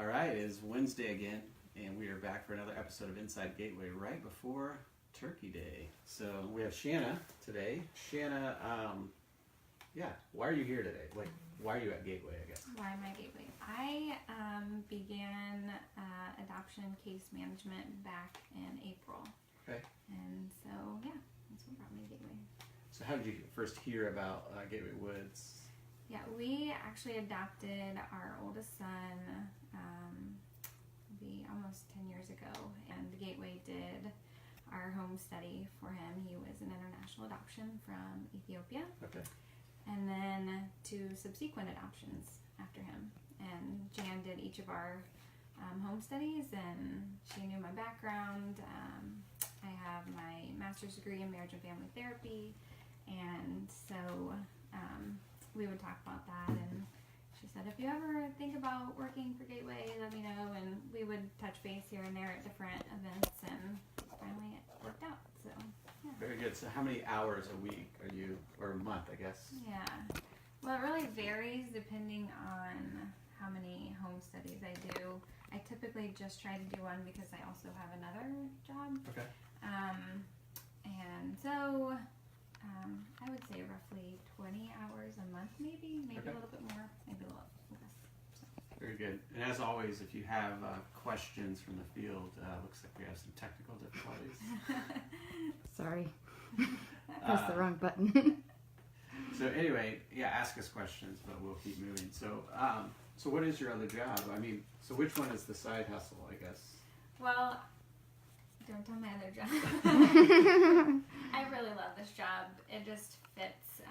All right, it is Wednesday again, and we are back for another episode of Inside Gateway right before Turkey Day. So we have Shanna today. Shanna, why are you here today? Like, why are you at Gateway, I guess? Why am I at Gateway? I began adoption case management back in April. Okay. And so, yeah, that's what brought me to Gateway. So how did you first hear about Gateway Woods? Yeah, we actually adopted our oldest son almost 10 years ago, and Gateway did our home study for him. He was an international adoption from Ethiopia. Okay. And then 2 subsequent adoptions after him. And Jan did each of our home studies, and she knew my background. I have my master's degree in marriage and family therapy, and so we would talk about that. And she said, if you ever think about working for Gateway, let me know. And we would touch base here and there at different events, and finally it worked out. So, yeah. Very good. So how many hours a week are you, or a month, I guess? Yeah. Well, it really varies depending on how many home studies I do. I typically just try to do one because I also have another job. Okay. And so I would say roughly 20 hours a month, maybe Okay. a little bit more, maybe a little less. So. Very good. And as always, if you have questions from the field, looks like we have some technical difficulties. Sorry. Pressed the wrong button. So anyway, ask us questions, but we'll keep moving. So, so what is your other job? I mean, so which one is the side hustle, I guess? Well, don't tell my other job. I really love this job. It just fits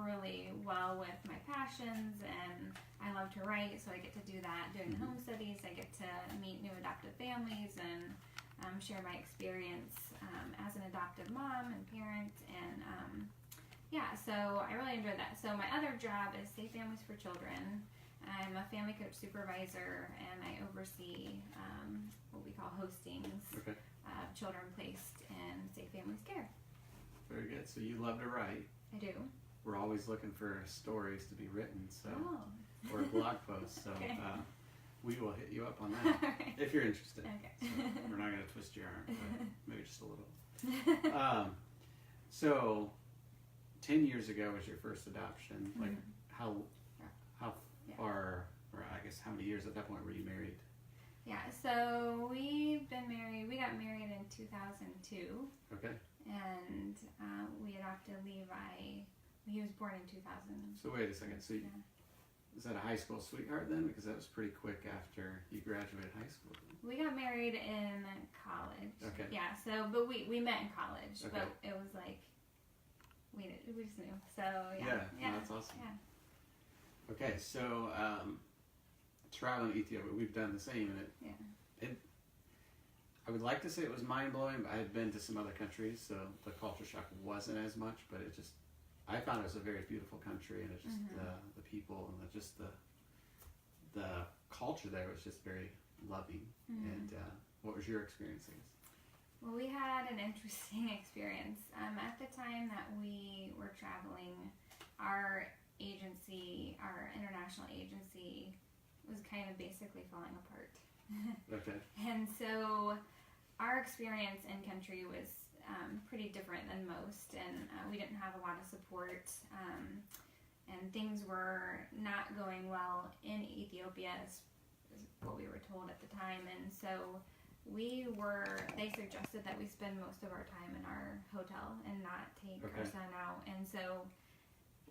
really well with my passions, and I love to write, so I get to do that. Doing the home studies, I get to meet new adoptive families and share my experience as an adoptive mom and parent, and so I really enjoy that. So my other job is Safe Families for Children. I'm a family coach supervisor, and I oversee what we call hostings of children placed in Safe Families care. Very good. So you love to write. I do. We're always looking for stories to be written, so or blog posts. So Okay. we will hit you up on that if you're interested. Okay. So we're not going to twist your arm, but maybe just a little. So 10 years ago was your first adoption. Like how far, or I guess how many years at that point were you married? Yeah, so we got married in 2002. Okay. And we adopted Levi. He was born in 2000. So wait a second. So is that a high school sweetheart then? Because that was pretty quick after you graduated high school. We got married in college. Okay. Yeah. So, but we met in college. Okay. But it was like we just knew. So Yeah. No, that's awesome. Yeah. Okay. So traveling to Ethiopia, we've done the same, and I would like to say it was mind-blowing, but I had been to some other countries, so the culture shock wasn't as much, but I found it was a very beautiful country, and it just, the people, and the culture there was just very loving. And what was your experience? Well, we had an interesting experience. At the time that we were traveling, our international agency was kind of basically falling apart. Okay. And so our experience in country was pretty different than most, and we didn't have a lot of support, and things were not going well in Ethiopia, is what we were told at the time. And so they suggested that we spend most of our time in our hotel and not take our son out. And so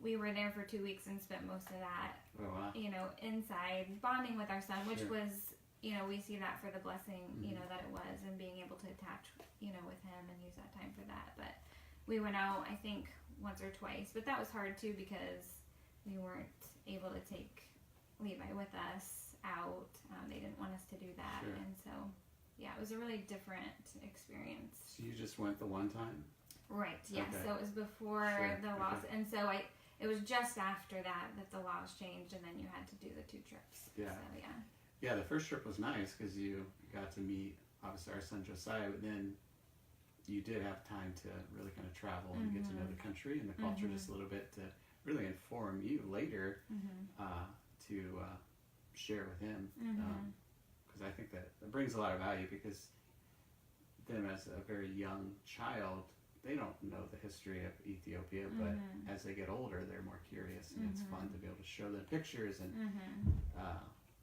we were there for 2 weeks and spent most of that, inside bonding with our son, which was, we see that for the blessing, that it was, and being able to attach, with him and use that time for that. But we went out, I think, once or twice, but that was hard too because we weren't able to take Levi with us out. They didn't want us to do that. Sure. And so, it was a really different experience. So you just went the one time? Right, yeah. Okay. So it was before the laws, and so it was just after that the laws changed, and then you had to do the 2 trips. Yeah. So, Yeah, the first trip was nice because you got to meet, obviously, our son Josiah, but then you did have time to really kind of travel and get to know the country and the culture just a little bit to really inform you later to share with him because I think that it brings a lot of value, because them as a very young child, they don't know the history of Ethiopia, but as they get older, they're more curious, and it's fun to be able to show them pictures and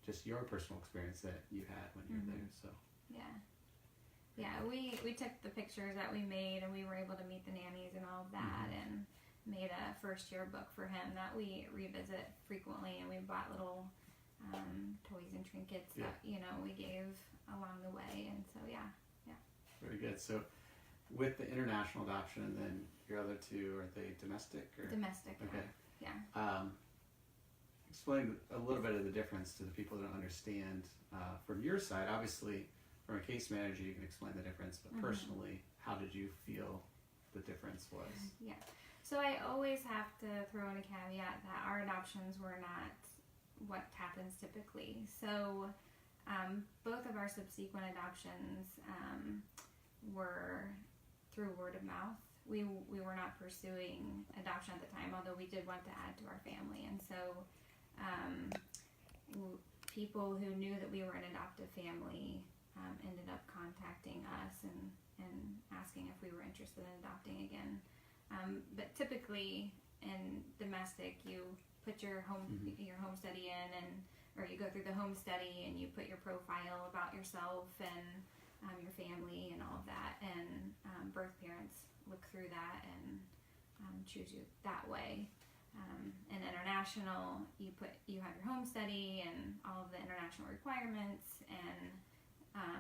just your personal experience that you had when you were there. So we took the pictures that we made, and we were able to meet the nannies and all of that, and made a first year book for him that we revisit frequently, and we bought little toys and trinkets that we gave along the way, and so very good. So with the international adoption, and then your other two, are they domestic or domestic? Okay. Yeah. Explain a little bit of the difference to the people that don't understand from your side. Obviously, from a case manager, you can explain the difference, but personally, how did you feel the difference was? Yeah. So I always have to throw in a caveat that our adoptions were not what happens typically. So both of our subsequent adoptions were through word of mouth. We were not pursuing adoption at the time, although we did want to add to our family. And so people who knew that we were an adoptive family ended up contacting us and asking if we were interested in adopting again. But typically in domestic, you put your home study in, or you go through the home study and you put your profile about yourself and your family and all of that, and birth parents look through that and choose you that way. And international, you have your home study and all of the international requirements, and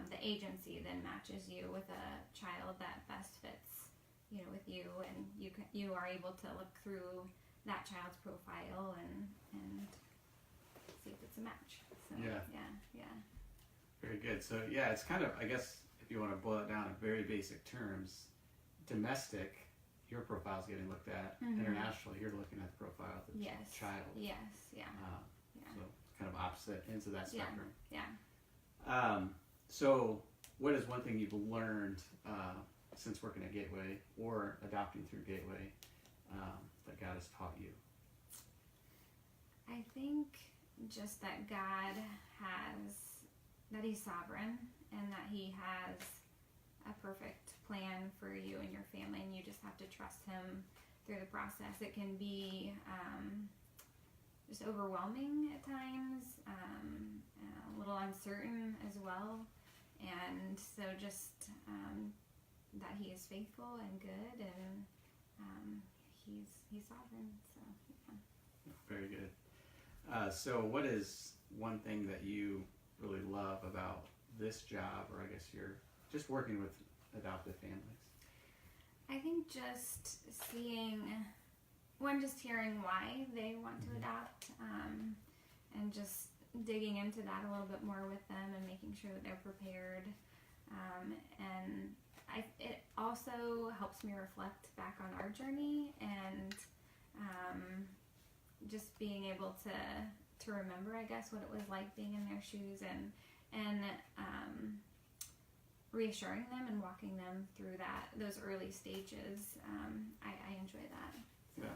the agency then matches you with a child that best fits with you, and you are able to look through that child's profile and see if it's a match. So, yeah. Very good. So it's kind of, I guess, if you want to boil it down in very basic terms, domestic, your profile's getting looked at. International, you're looking at the profile of the child. Yes. So kind of opposite ends of that spectrum. Yeah. So what is one thing you've learned since working at Gateway or adopting through Gateway that God has taught you? I think just that He's sovereign, and that He has a perfect plan for you and your family, and you just have to trust Him through the process. It can be just overwhelming at times, a little uncertain as well, and so just that He is faithful and good, and He's sovereign. So Very good. So what is one thing that you really love about this job, or I guess you're just working with adoptive families? I think just hearing why they want to adopt, and just digging into that a little bit more with them and making sure that they're prepared. And it also helps me reflect back on our journey, and just being able to remember, I guess, what it was like being in their shoes, and reassuring them and walking them through those early stages. I enjoy that. So,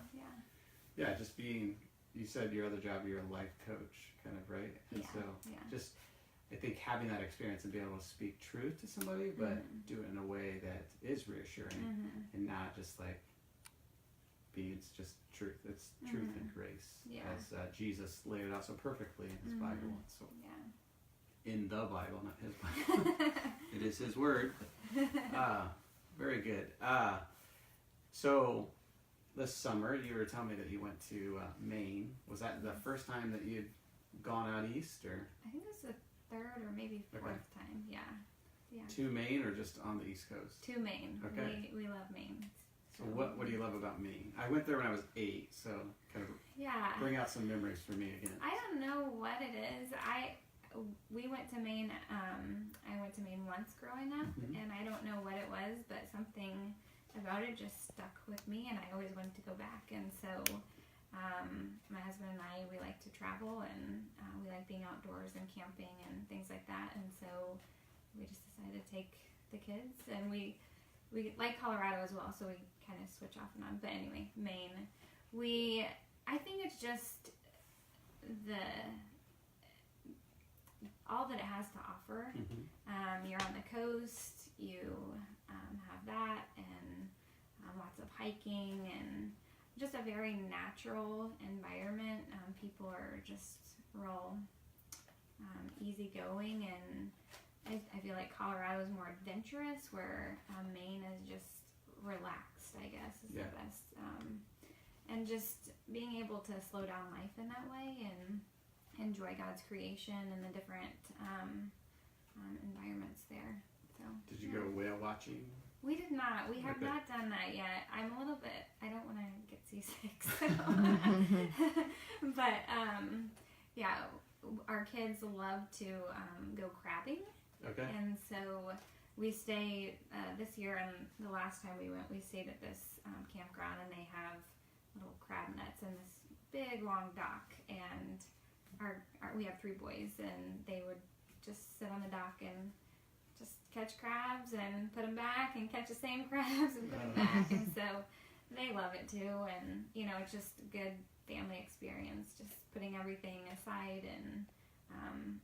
yeah. Just being, you said your other job, you're a life coach, kind of, right? And just, I think having that experience and being able to speak truth to somebody, but do it in a way that is reassuring, and not just like it's just truth. It's truth and grace, as Jesus laid it out so perfectly in His Bible. So in the Bible, not His Bible. It is His Word. Very good. So this summer, you were telling me that you went to Maine. Was that the first time that you'd gone out east, or? I think it was the third or maybe fourth time. Yeah. To Maine, or just on the East Coast? To Maine. Okay. We love Maine. So what do you love about Maine? I went there when I was 8, so kind of bring out some memories for me again. I don't know what it is. We went to Maine. I went to Maine once growing up, and I don't know what it was, but something about it just stuck with me, and I always wanted to go back. And so my husband and I, we like to travel, and we like being outdoors and camping and things like that. And so we just decided to take the kids, and we like Colorado as well, so we kind of switch off and on. But anyway, Maine. I think it's just all all that it has to offer. You're on the coast, you have that, and lots of hiking, and just a very natural environment. People are just real easygoing, and I feel like Colorado is more adventurous, where Maine is just relaxed, I guess, is the best. And just being able to slow down life in that way and enjoy God's creation and the different environments there. So. Did you go whale watching? We did not. We have not done that yet. I'm a little bit. I don't want to get seasick. So. But yeah, our kids love to go crabbing. Okay. And so we stay this year, and the last time we went, we stayed at this campground, and they have little crab nets in this big long dock, and we have 3 boys, and they would just sit on the dock and just catch crabs and put them back, and catch the same crabs and put them back, and so they love it too. And it's just a good family experience, just putting everything aside, and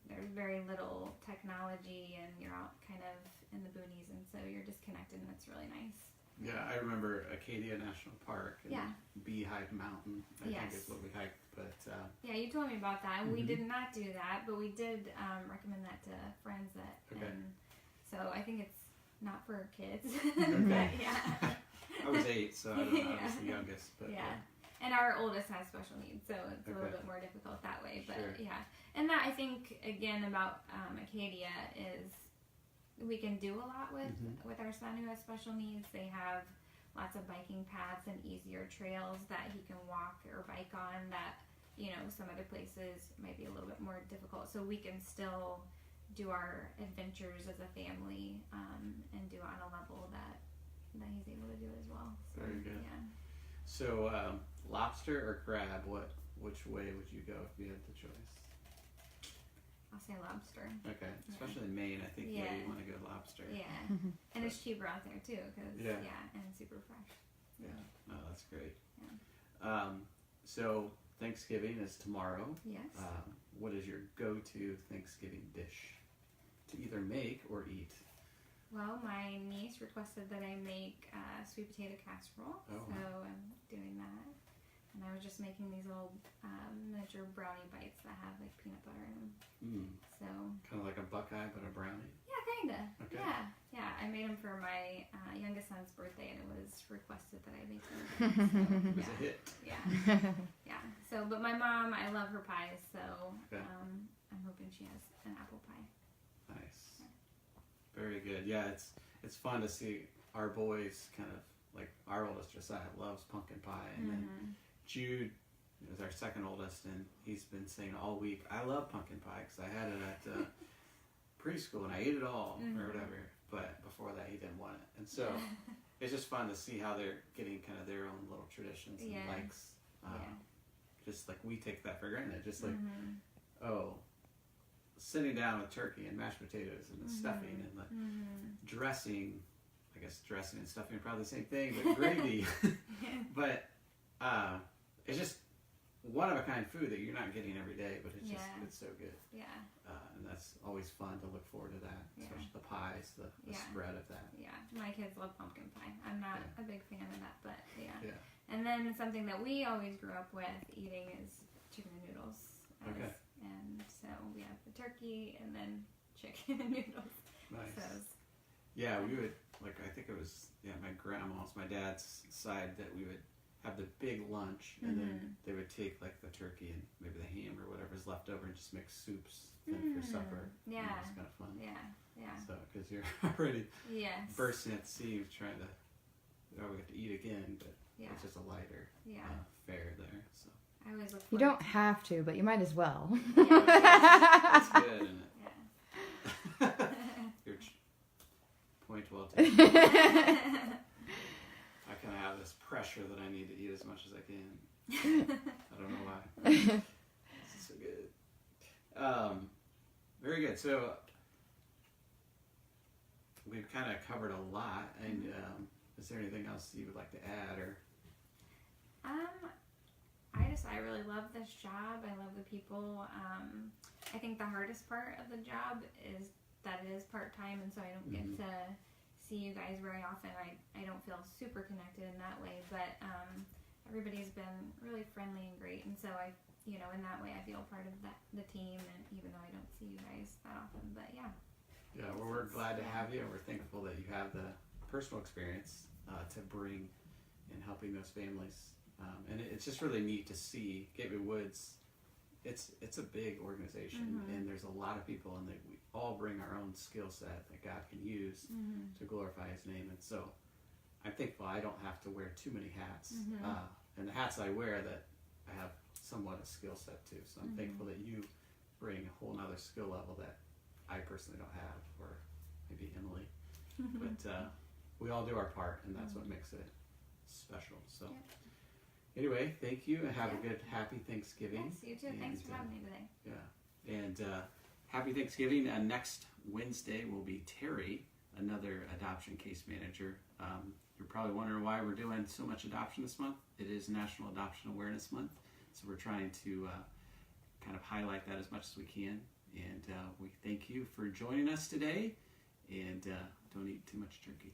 there's very little technology, and you're out kind of in the boonies, and so you're disconnected, and it's really nice. Yeah, I remember Acadia National Park and Beehive Mountain, I think is what we hiked. But yeah, you told me about that. We did not do that, but we did recommend that to friends and so I think it's not for kids. But, yeah. I was 8, so I don't know. I was the youngest. But, and our oldest has special needs, so it's a little bit more difficult that way. But and that, I think, again, about Acadia is we can do a lot with our son who has special needs. They have lots of biking paths and easier trails that he can walk or bike on that some other places might be a little bit more difficult. So we can still do our adventures as a family and do it on a level that he's able to do as well. So, very good. Yeah. So lobster or crab? Which way would you go if you had the choice? I'll say lobster. Okay, especially in Maine, I think you want to go lobster. Yeah, and it's cheaper out there too, because and super fresh. Yeah, oh, that's great. Yeah. So Thanksgiving is tomorrow. Yes. What is your go-to Thanksgiving dish to either make or eat? Well, my niece requested that I make sweet potato casserole, so I'm doing that. And I was just making these little miniature brownie bites that have like peanut butter in them. So kind of like a Buckeye, but a brownie. Yeah, kinda. Okay. Yeah. I made them for my youngest son's birthday, and it was requested that I make them. It was a hit. Yeah. Yeah. So, but my mom, I love her pies, so I'm hoping she has an apple pie. Nice. Very good. Yeah, it's fun to see our boys kind of like our oldest Josiah loves pumpkin pie, and then Jude is our second oldest, and he's been saying all week, I love pumpkin pie because I had it at preschool and I ate it all or whatever, but before that he didn't want it. And so it's just fun to see how they're getting kind of their own little traditions and likes. Just like we take that for granted, just like, sitting down with turkey and mashed potatoes and the stuffing and the dressing. I guess dressing and stuffing are probably the same thing, but gravy. But it's just one of a kind food that you're not getting every day, but it's so good. Yeah. And that's always fun to look forward to that, especially the pies, the spread of that. Yeah, my kids love pumpkin pie. I'm not a big fan of that, but yeah. And then something that we always grew up with eating is chicken and noodles. And so we have the turkey and then chicken and noodles. Nice. So yeah, we would, like, I think it was, my grandma's, my dad's side, that we would have the big lunch, and then they would take, like, the turkey and maybe the ham or whatever's left over and just make soups for supper. Yeah. And it's kind of fun. Yeah. So, because you're already bursting at the seams trying to, we have to eat again, but it's just a lighter fare there, so. I always look you don't have to, but you might as well. That's good, isn't it? Yeah. Your point well taken. I kind of have this pressure that I need to eat as much as I can. I don't know why. This is so good. Very good. So we've kind of covered a lot, and is there anything else you would like to add, or? I just So I really love this job. I love the people. I think the hardest part of the job is that it is part-time, and so I don't get to see you guys very often. I don't feel super connected in that way, but everybody's been really friendly and great, and so in that way I feel part of the team, and even though I don't see you guys that often, but yeah. Yeah, well, we're glad to have you, and we're thankful that you have the personal experience to bring in helping those families. And it's just really neat to see Gateway Woods. It's a big organization, and there's a lot of people, and we all bring our own skill set that God can use to glorify His name. And so I'm thankful I don't have to wear too many hats. And the hats I wear, that I have somewhat a skill set too. So I'm thankful that you bring a whole nother skill level that I personally don't have, or maybe Emily. But we all do our part, and that's what makes it special. So. Yep. Anyway, thank you, and have a good, happy Thanksgiving. Yes, you too. Thanks for having me today. Yeah, and happy Thanksgiving. Next Wednesday will be Terry, another adoption case manager. You're probably wondering why we're doing so much adoption this month. It is National Adoption Awareness Month, so we're trying to kind of highlight that as much as we can. And we thank you for joining us today, and don't eat too much turkey.